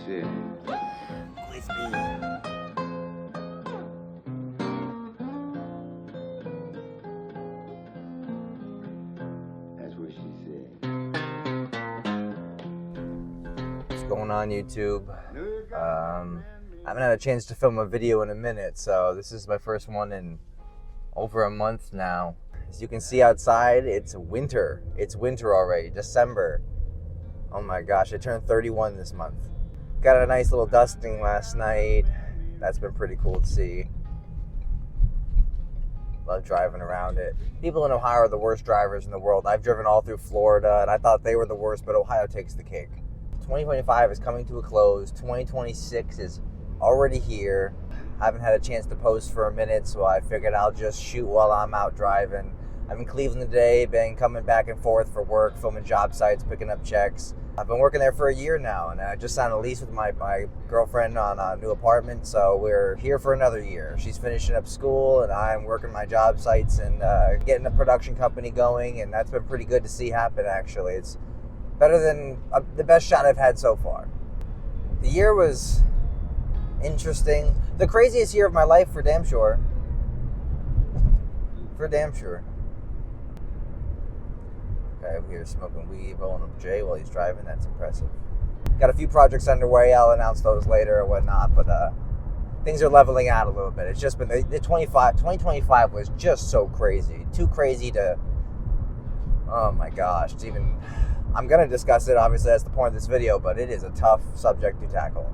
said. That's what she said. What's going on, YouTube? I haven't had a chance to film a video in a minute, so this is my first one in over a month now. As you can see outside, it's winter. It's winter already, December. Oh my gosh, I turned 31 this month. Got a nice little dusting last night. That's been pretty cool to see. Love driving around it. People in Ohio are the worst drivers in the world. I've driven all through Florida, and I thought they were the worst, but Ohio takes the cake. 2025 is coming to a close. 2026 is already here. I haven't had a chance to post for a minute, so I figured I'll just shoot while I'm out driving. I'm in Cleveland today, been coming back and forth for work, filming job sites, picking up checks. I've been working there for a year now, and I just signed a lease with my girlfriend on a new apartment, so we're here for another year. She's finishing up school, and I'm working my job sites and getting a production company going, and that's been pretty good to see happen, actually. It's better than the best shot I've had so far. The year was interesting. The craziest year of my life, for damn sure. For damn sure. Guy over here smoking weed, rolling up J while he's driving. That's impressive. Got a few projects underway. I'll announce those later or whatnot, but things are leveling out a little bit. It's just been the 2025 was just so crazy. Too crazy to, oh my gosh. It's even, I'm going to discuss it. Obviously, that's the point of this video, but it is a tough subject to tackle.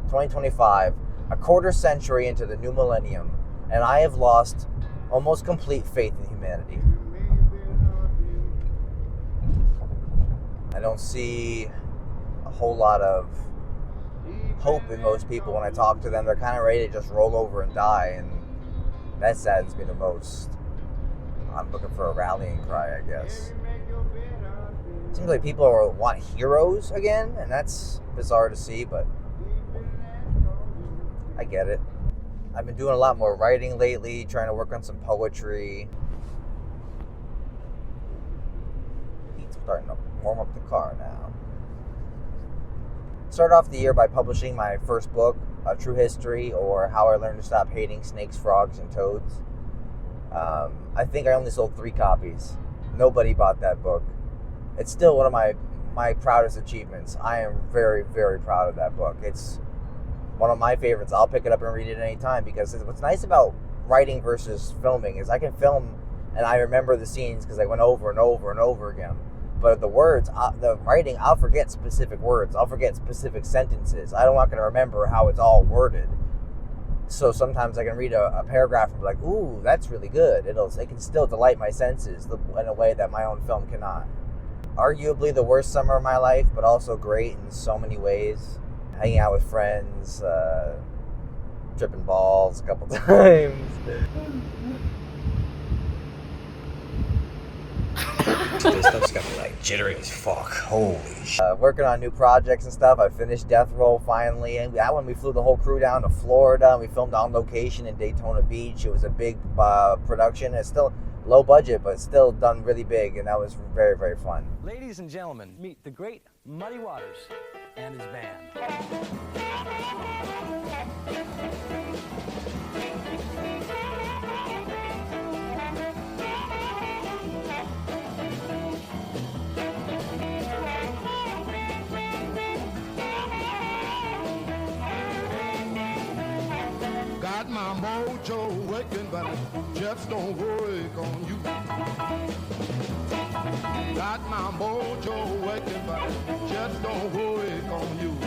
2025, a quarter century into the new millennium, and I have lost almost complete faith in humanity. I don't see a whole lot of hope in most people when I talk to them. They're kind of ready to just roll over and die, and that saddens me the most. I'm looking for a rallying cry, I guess. Seems like people want heroes again, and that's bizarre to see, but I get it. I've been doing a lot more writing lately, trying to work on some poetry. He's starting to warm up the car now. Started off the year by publishing my first book, A True History, or How I Learned to Stop Hating Snakes, Frogs, and Toads. I think I only sold 3 copies. Nobody bought that book. It's still one of my proudest achievements. I am very, very proud of that book. It's one of my favorites. I'll pick it up and read it anytime, because what's nice about writing versus filming is I can film and I remember the scenes because I went over and over and over again. But the words, the writing, I'll forget specific words. I'll forget specific sentences. I'm not going to remember how it's all worded. So sometimes I can read a paragraph and be like, ooh, that's really good. It can still delight my senses in a way that my own film cannot. Arguably the worst summer of my life, but also great in so many ways. Hanging out with friends, tripping balls a couple times. This stuff's got me like jittery as fuck. Holy shit. Working on new projects and stuff. I finished Death Row finally, and that one we flew the whole crew down to Florida, and we filmed on location in Daytona Beach. It was a big production. It's still low budget, but still done really big, and that was very, very fun. Ladies and gentlemen, meet the great Muddy Waters and his band. Got my mojo working, but it just don't work on you. Got my mojo working, but it just don't work on you.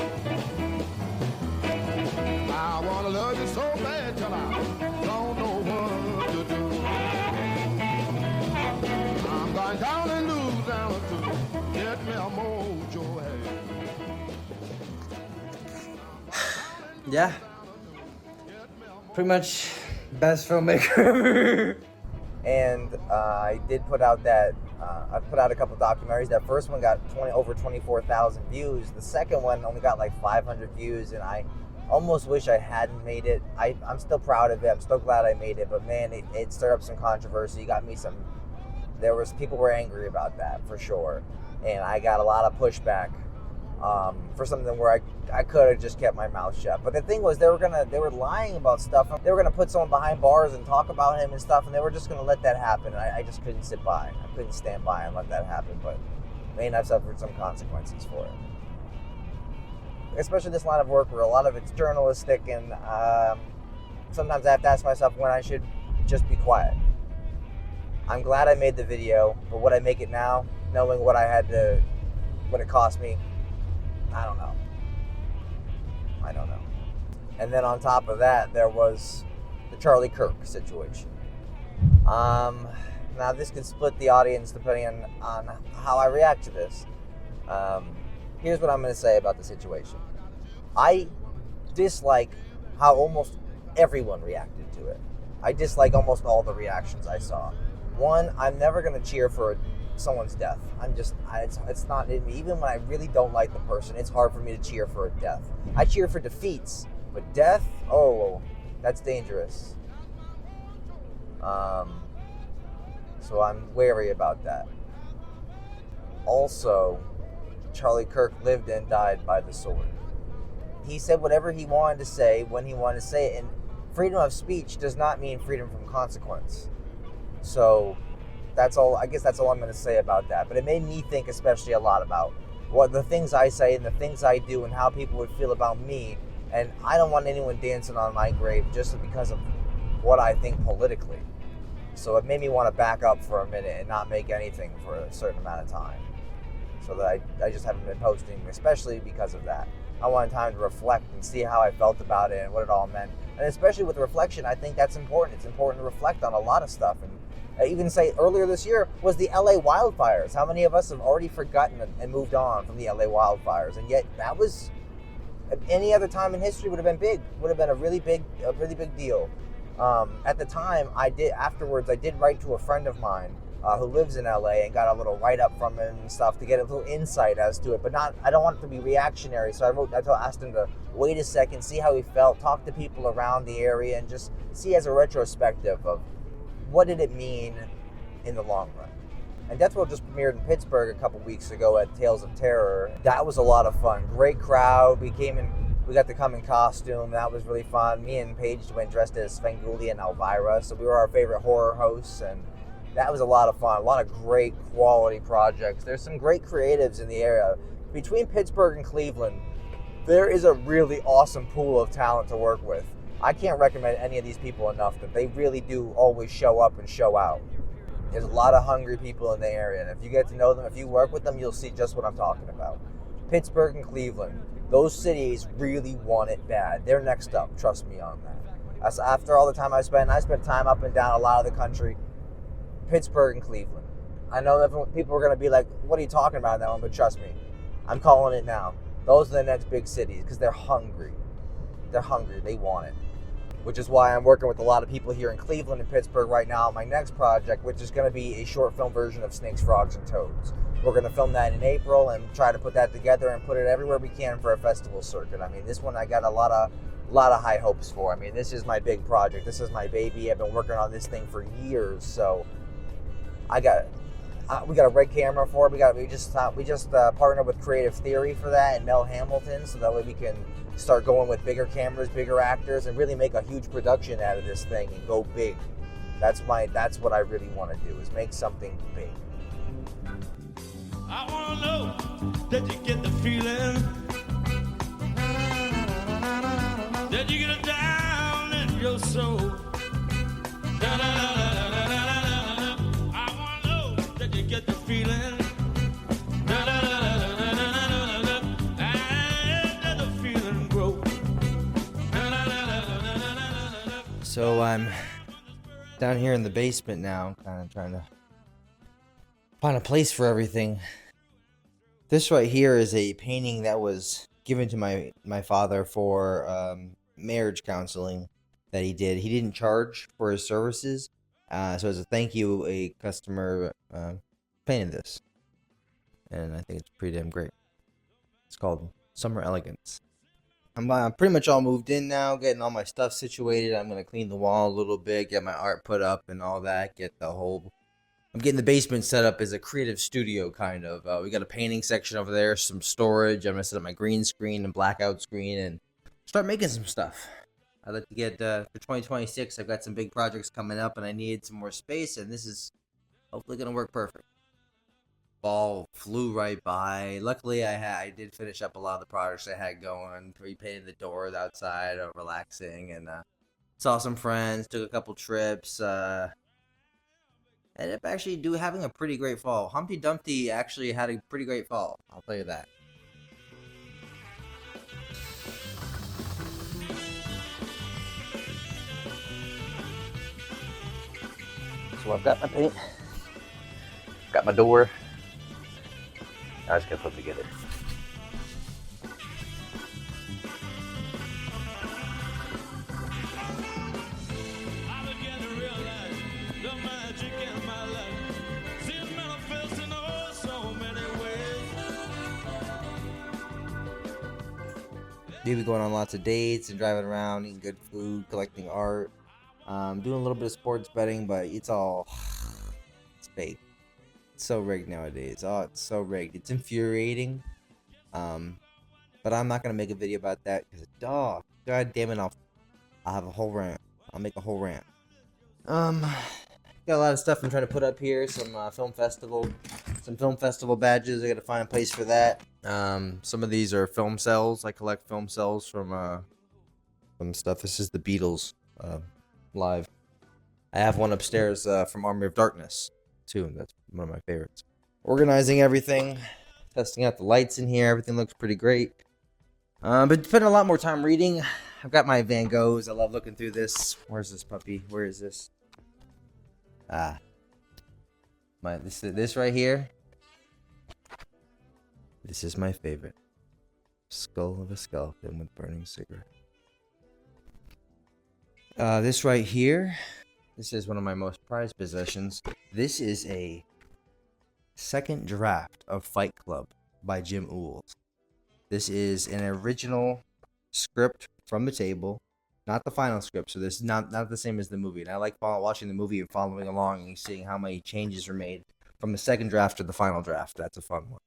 I wanna love you so bad till I don't know what to do. I'm going down and lose down to get me a mojo. Yeah. Pretty much best filmmaker ever. And I did put out I put out a couple documentaries. That first one got over 24,000 views. The second one only got like 500 views, and I almost wish I hadn't made it. I'm still proud of it. I'm still glad I made it, but man, it stirred up some controversy. Got me people were angry about that for sure, and I got a lot of pushback for something where I could have just kept my mouth shut. But the thing was, they were lying about stuff. They were gonna put someone behind bars and talk about him and stuff, and they were just gonna let that happen. And I just couldn't sit by. I couldn't stand by and let that happen. But I've suffered some consequences for it. Especially this line of work where a lot of it's journalistic, and sometimes I have to ask myself when I should just be quiet. I'm glad I made the video, but would I make it now, knowing what it cost me? I don't know. And then on top of that, there was the Charlie Kirk situation. Now this could split the audience depending on how I react to this. Here's what I'm going to say about the situation. I dislike how almost everyone reacted to it. I dislike almost all the reactions I saw. One, I'm never going to cheer for someone's death. It's not in me. Even when I really don't like the person, it's hard for me to cheer for a death. I cheer for defeats, but death, oh, that's dangerous. So I'm wary about that. Also, Charlie Kirk lived and died by the sword. He said whatever he wanted to say when he wanted to say it, and freedom of speech does not mean freedom from consequence. So that's all. I guess that's all I'm going to say about that. But it made me think especially a lot about what the things I say and the things I do and how people would feel about me. And I don't want anyone dancing on my grave just because of what I think politically. So it made me want to back up for a minute and not make anything for a certain amount of time. So that I just haven't been posting, especially because of that. I wanted time to reflect and see how I felt about it and what it all meant. And especially with reflection, I think that's important. It's important to reflect on a lot of stuff. And I even say earlier this year was the LA wildfires. How many of us have already forgotten and moved on from the LA wildfires? And yet that was, any other time in history would have been big. Would have been a really big deal. At the time, I did write to a friend of mine who lives in LA and got a little write-up from him and stuff to get a little insight as to it, but I don't want it to be reactionary, so I asked him to wait a second, see how he felt, talk to people around the area, and just see as a retrospective of what did it mean in the long run. And Death Row just premiered in Pittsburgh a couple weeks ago at Tales of Terror. That was a lot of fun. Great crowd. We got to come in costume. That was really fun. Me and Paige went dressed as Svengoolie and Elvira, so we were our favorite horror hosts, and that was a lot of fun. A lot of great quality projects. There's some great creatives in the area. Between Pittsburgh and Cleveland, there is a really awesome pool of talent to work with. I can't recommend any of these people enough, that they really do always show up and show out. There's a lot of hungry people in the area, and if you get to know them, if you work with them, you'll see just what I'm talking about. Pittsburgh and Cleveland, those cities really want it bad. They're next up, trust me on that. After all the time I spent time up and down a lot of the country. Pittsburgh and Cleveland. I know that people are going to be like, what are you talking about in that one? But trust me, I'm calling it now. Those are the next big cities because they're hungry. They're hungry. They want it. Which is why I'm working with a lot of people here in Cleveland and Pittsburgh right now on my next project, which is going to be a short film version of Snakes, Frogs, and Toads. We're going to film that in April and try to put that together and put it everywhere we can for a festival circuit. I mean, this one I got a lot of high hopes for. I mean, this is my big project. This is my baby. I've been working on this thing for years, so we got a red camera for it. We just partnered with Creative Theory for that and Mel Hamilton, so that way we can start going with bigger cameras, bigger actors, and really make a huge production out of this thing and go big. That's what I really want to do, is make something big. I want to know that you get the feeling, that you get it down in your soul. Da, da, da, da, da, da, da. I want to know that you get the feeling. Da, da, da, da, da, da, da, da, and let the feeling grow. Da, da, da, da, da, da, da, da. So I'm down here in the basement now, kind of trying to find a place for everything. This right here is a painting that was given to my father for marriage counseling that he did. He didn't charge for his services, so as a thank you, a customer painted this, and I think it's pretty damn great. It's called Summer Elegance. I'm pretty much all moved in now, getting all my stuff situated. I'm gonna clean the wall a little bit, get my art put up and all that, get the whole I'm getting the basement set up as a creative studio, kind of. We got a painting section over there, some storage. I'm going to set up my green screen and blackout screen and start making some stuff. I'd like to get, for 2026, I've got some big projects coming up, and I need some more space, and this is hopefully going to work perfect. Fall flew right by. Luckily, I did finish up a lot of the projects I had going. Repainted the doors outside, relaxing, and saw some friends, took a couple trips, ended up actually having a pretty great fall. Humpty Dumpty actually had a pretty great fall, I'll tell you that. So I've got my paint, got my door. I just gotta put them together. Maybe going on lots of dates and driving around, eating good food, collecting art, doing a little bit of sports betting, but it's fake. It's so rigged nowadays. Oh, it's so rigged. It's infuriating. But I'm not gonna make a video about that because, god damn it, I'll have a whole rant. I'll make a whole rant. Got a lot of stuff I'm trying to put up here. Some film festival badges. I gotta find a place for that. Some of these are film cells. I collect film cells from stuff. This is the Beatles live. I have one upstairs from Army of Darkness too. That's one of my favorites. Organizing everything, testing out the lights in here. Everything looks pretty great. But spending a lot more time reading. I've got my Van Goghs. I love looking through this. Where's this puppy? Where is this? This right here. This is my favorite. Skull of a skeleton with burning cigarette. This right here. This is one of my most prized possessions. This is a second draft of Fight Club by Jim Uels. This is an original script from the table, not the final script. So this is not the same as the movie. And I like watching the movie and following along and seeing how many changes were made from the second draft to the final draft. That's a fun one.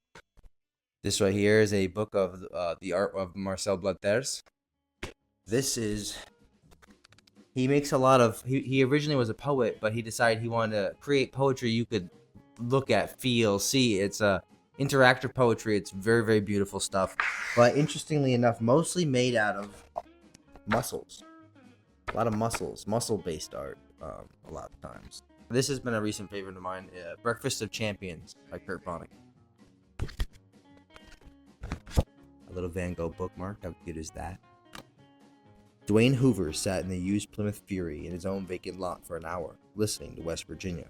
This right here is a book of the art of Marcel Blatters. This is... He makes a lot of... He originally was a poet, but he decided he wanted to create poetry you could look at, feel, see. It's interactive poetry. It's very, very beautiful stuff. But interestingly enough, mostly made out of muscles. A lot of muscles. Muscle-based art a lot of times. This has been a recent favorite of mine. Breakfast of Champions by Kurt Vonnegut. A little Van Gogh bookmark. How cute is that? Dwayne Hoover sat in the used Plymouth Fury in his own vacant lot for an hour, listening to West Virginia.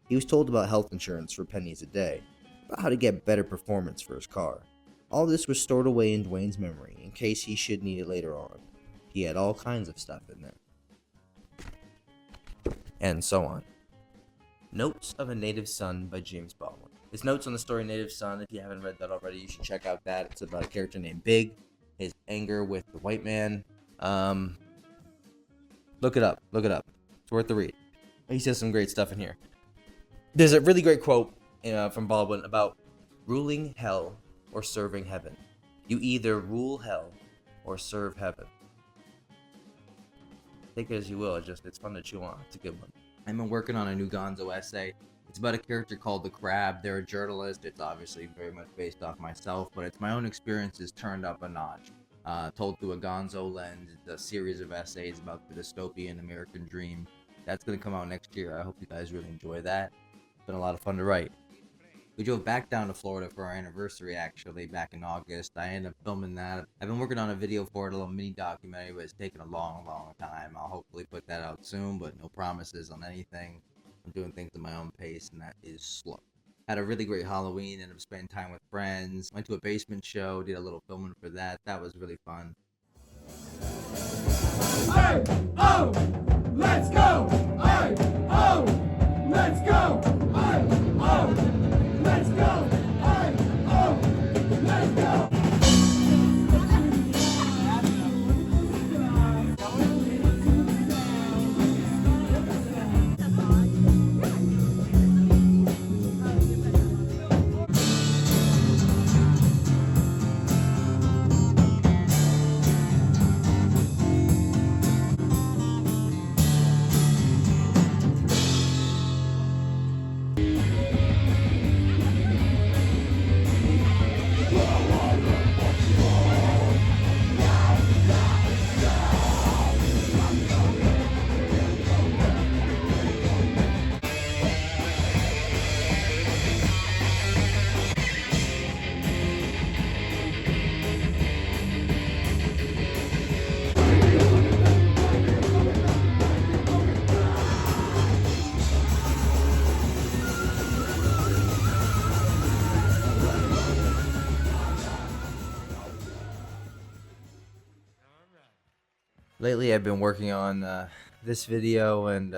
He was told about health insurance for pennies a day, about how to get better performance for his car. All this was stored away in Dwayne's memory, in case he should need it later on. He had all kinds of stuff in there. And so on. Notes of a Native Son by James Baldwin. His notes on the story Native Son, if you haven't read that already, you should check out that. It's about a character named Big, his anger with the white man. Look it up. It's worth the read. He says some great stuff in here. There's a really great quote from Baldwin about ruling hell or serving heaven. You either rule hell or serve heaven. Take it as you will. It's fun to chew on. It's a good one. I've been working on a new gonzo essay. It's about a character called the Crab. They're a journalist. It's obviously very much based off myself, but it's my own experiences turned up a notch. Told through a gonzo lens. It's a series of essays about the dystopian American dream. That's going to come out next year. I hope you guys really enjoy that. It's been a lot of fun to write. We drove back down to Florida for our anniversary, actually, back in August. I ended up filming that. I've been working on a video for it, a little mini documentary, but it's taken a long, long time. I'll hopefully put that out soon, but no promises on anything. I'm doing things at my own pace, and that is slow. Had a really great Halloween, ended up spending time with friends. Went to a basement show, did a little filming for that. That was really fun. Hey, oh, let's go! Hey, oh, let's go! Hey, oh, let's go! Hey, oh, let's go! Lately I've been working on this video, and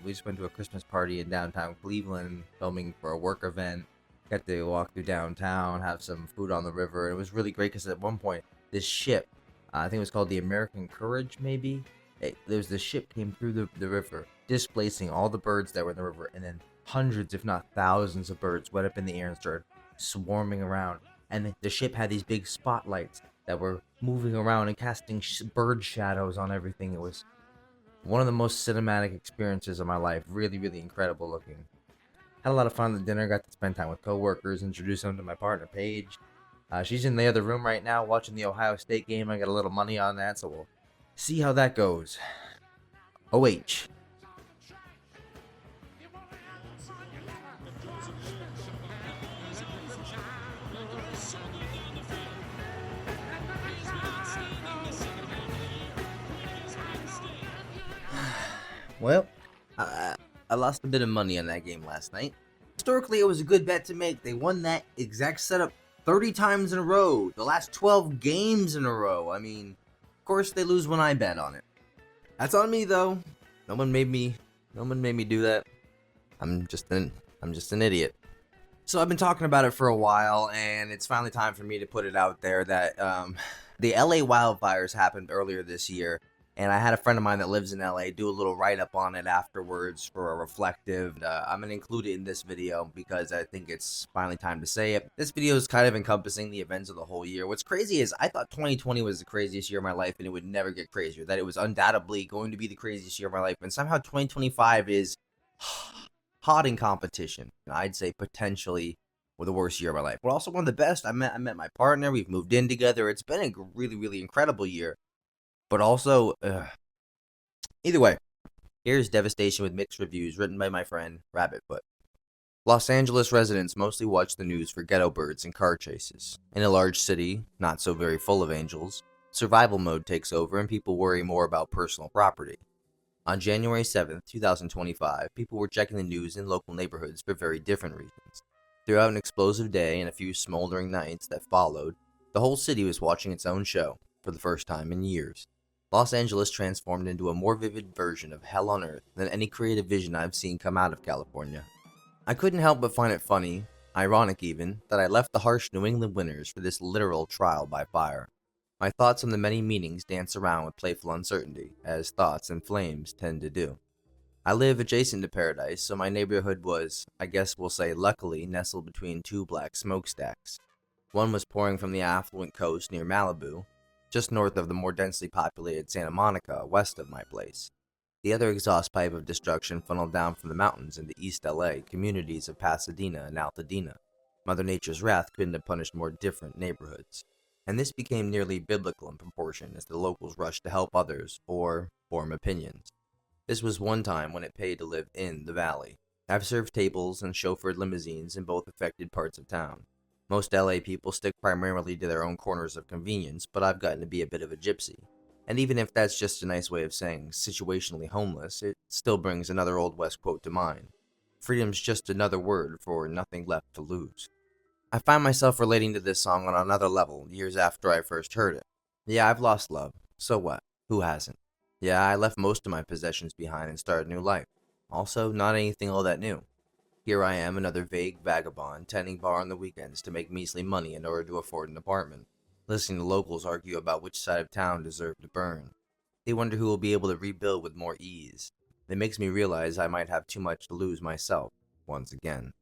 we just went to a Christmas party in downtown Cleveland, filming for a work event. Got to walk through downtown, have some food on the river. It was really great because at one point, this ship, I think it was called the American Courage, maybe? There's this ship came through the river, displacing all the birds that were in the river, and then hundreds, if not thousands of birds went up in the air and started swarming around. And the ship had these big spotlights that were moving around and casting bird shadows on everything. It was one of the most cinematic experiences of my life. Really, really incredible looking. Had a lot of fun at the dinner. Got to spend time with coworkers, introduce them to my partner, Paige. She's in the other room right now watching the Ohio State game. I got a little money on that, so we'll see how that goes. OH. Well, I lost a bit of money on that game last night. Historically, it was a good bet to make. They won that exact setup 30 times in a row. The last 12 games in a row. I mean, of course they lose when I bet on it. That's on me though. No one made me do that. I'm just an idiot. So I've been talking about it for a while, and it's finally time for me to put it out there that the LA wildfires happened earlier this year. And I had a friend of mine that lives in LA do a little write-up on it afterwards for a reflective. I'm going to include it in this video because I think it's finally time to say it. This video is kind of encompassing the events of the whole year. What's crazy is I thought 2020 was the craziest year of my life and it would never get crazier. That it was undoubtedly going to be the craziest year of my life. And somehow 2025 is hot in competition. I'd say potentially the worst year of my life. But also one of the best. I met my partner. We've moved in together. It's been a really, really incredible year. But also, either way, here's Devastation with mixed reviews written by my friend Rabbitfoot. Los Angeles residents mostly watch the news for ghetto birds and car chases. In a large city, not so very full of angels, survival mode takes over and people worry more about personal property. On January 7th, 2025, people were checking the news in local neighborhoods for very different reasons. Throughout an explosive day and a few smoldering nights that followed, the whole city was watching its own show for the first time in years. Los Angeles transformed into a more vivid version of hell on earth than any creative vision I've seen come out of California. I couldn't help but find it funny, ironic even, that I left the harsh New England winters for this literal trial by fire. My thoughts on the many meanings dance around with playful uncertainty, as thoughts and flames tend to do. I live adjacent to Paradise, so my neighborhood was, I guess we'll say luckily, nestled between two black smokestacks. One was pouring from the affluent coast near Malibu, just north of the more densely populated Santa Monica, west of my place. The other exhaust pipe of destruction funneled down from the mountains into East LA, communities of Pasadena and Altadena. Mother Nature's wrath couldn't have punished more different neighborhoods. And this became nearly biblical in proportion as the locals rushed to help others, or form opinions. This was one time when it paid to live in the valley. I've served tables and chauffeured limousines in both affected parts of town. Most LA people stick primarily to their own corners of convenience, but I've gotten to be a bit of a gypsy. And even if that's just a nice way of saying situationally homeless, it still brings another Old West quote to mind. Freedom's just another word for nothing left to lose. I find myself relating to this song on another level years after I first heard it. Yeah, I've lost love. So what? Who hasn't? Yeah, I left most of my possessions behind and started a new life. Also, not anything all that new. Here I am, another vague vagabond, tending bar on the weekends to make measly money in order to afford an apartment, listening to locals argue about which side of town deserved to burn. They wonder who will be able to rebuild with more ease. It makes me realize I might have too much to lose myself, once again.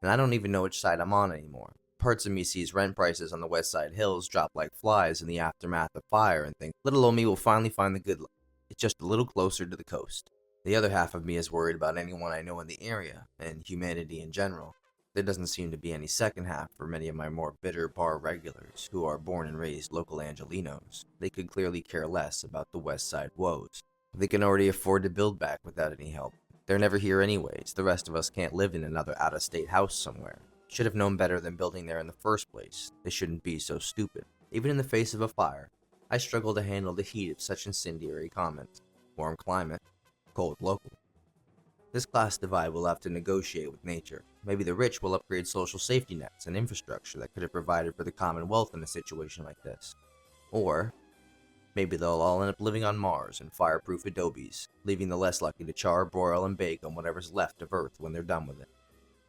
And I don't even know which side I'm on anymore. Parts of me sees rent prices on the West Side Hills drop like flies in the aftermath of fire and think little old me will finally find the good life. It's just a little closer to the coast. The other half of me is worried about anyone I know in the area, and humanity in general. There doesn't seem to be any second half for many of my more bitter bar regulars, who are born and raised local Angelinos. They could clearly care less about the West Side woes. They can already afford to build back without any help. They're never here anyways. The rest of us can't live in another out-of-state house somewhere. Should have known better than building there in the first place. They shouldn't be so stupid. Even in the face of a fire, I struggle to handle the heat of such incendiary comments. Warm climate. Cold local. This class divide will have to negotiate with nature. Maybe the rich will upgrade social safety nets and infrastructure that could have provided for the Commonwealth in a situation like this. Or Maybe they'll all end up living on Mars in fireproof adobes, leaving the less lucky to char, broil, and bake on whatever's left of Earth when they're done with it.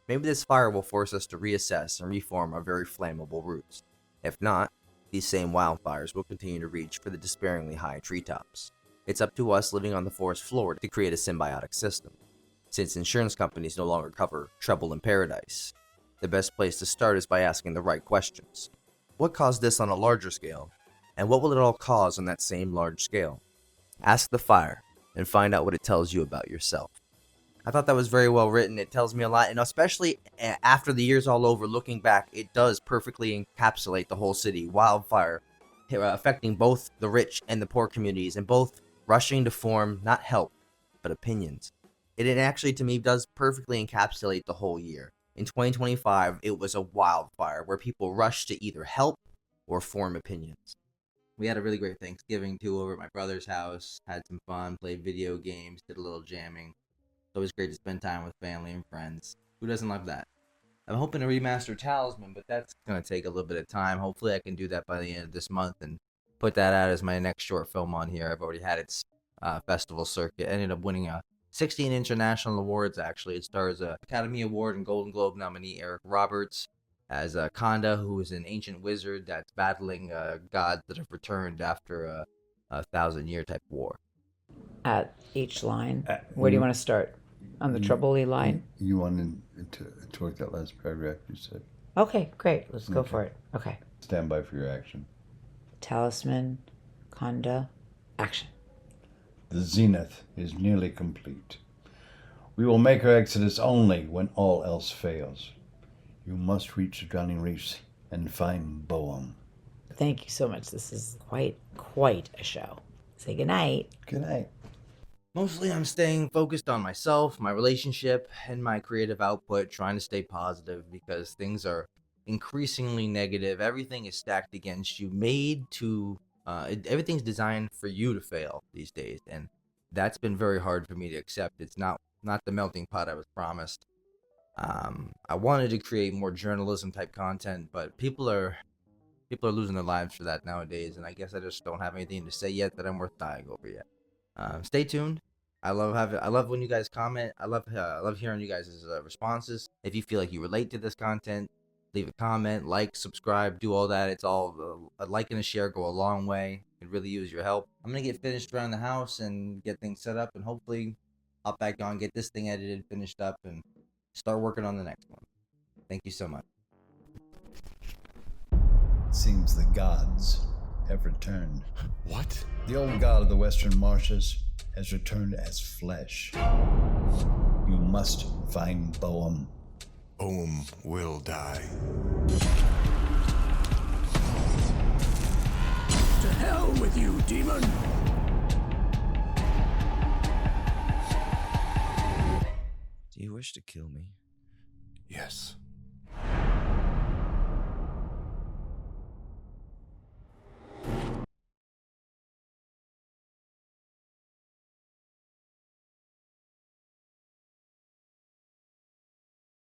Maybe this fire will force us to reassess and reform our very flammable roots. If not, these same wildfires will continue to reach for the despairingly high treetops. It's up to us living on the forest floor to create a symbiotic system. Since insurance companies no longer cover trouble in paradise, the best place to start is by asking the right questions. What caused this on a larger scale? And what will it all cause on that same large scale? Ask the fire and find out what it tells you about yourself. I thought that was very well written. It tells me a lot, and especially after the year's all over, looking back, it does perfectly encapsulate the whole city. Wildfire affecting both the rich and the poor communities, and both rushing to form not help, but opinions. It actually, to me, does perfectly encapsulate the whole year. In 2025, it was a wildfire where people rushed to either help or form opinions. We had a really great Thanksgiving, too, over at my brother's house. Had some fun, played video games, did a little jamming. It's always great to spend time with family and friends. Who doesn't love that? I'm hoping to remaster Talisman, but that's going to take a little bit of time. Hopefully I can do that by the end of this month and put that out as my next short film on here. I've already had its festival circuit. Ended up winning 16 international awards, actually. It stars Academy Award and Golden Globe nominee Eric Roberts as Khanda, who is an ancient wizard that's battling gods that have returned after a 1,000-year type war. At each line, where do you want to start? On the Trouble-y line? You wanted to work that last paragraph you said. Okay, great. Let's go for it. Okay. Stand by for your action. Talisman, Khanda, action. The zenith is nearly complete. We will make our exodus only when all else fails. You must reach the drowning reefs and find Boehm. Thank you so much. This is quite a show. Say goodnight. Good night. Mostly I'm staying focused on myself, my relationship, and my creative output, trying to stay positive because things are increasingly negative. Everything is stacked against you, everything's designed for you to fail these days, and that's been very hard for me to accept. It's not the melting pot I was promised. I wanted to create more journalism type content, but people are losing their lives for that nowadays, and I guess I just don't have anything to say yet that I'm worth dying over yet. Stay tuned. I love when you guys comment. I love hearing you guys' responses. If you feel like you relate to this content, leave a comment, like, subscribe, do all that. It's all a like and a share go a long way. Could really use your help. I'm gonna get finished around the house and get things set up, and hopefully hop back on, get this thing edited, finished up, and start working on the next one. Thank you so much. It seems the gods have returned. What? The old god of the western marshes has returned as flesh. You must find Boehm. Boehm will die. To hell with you, demon! Do you wish to kill me? Yes.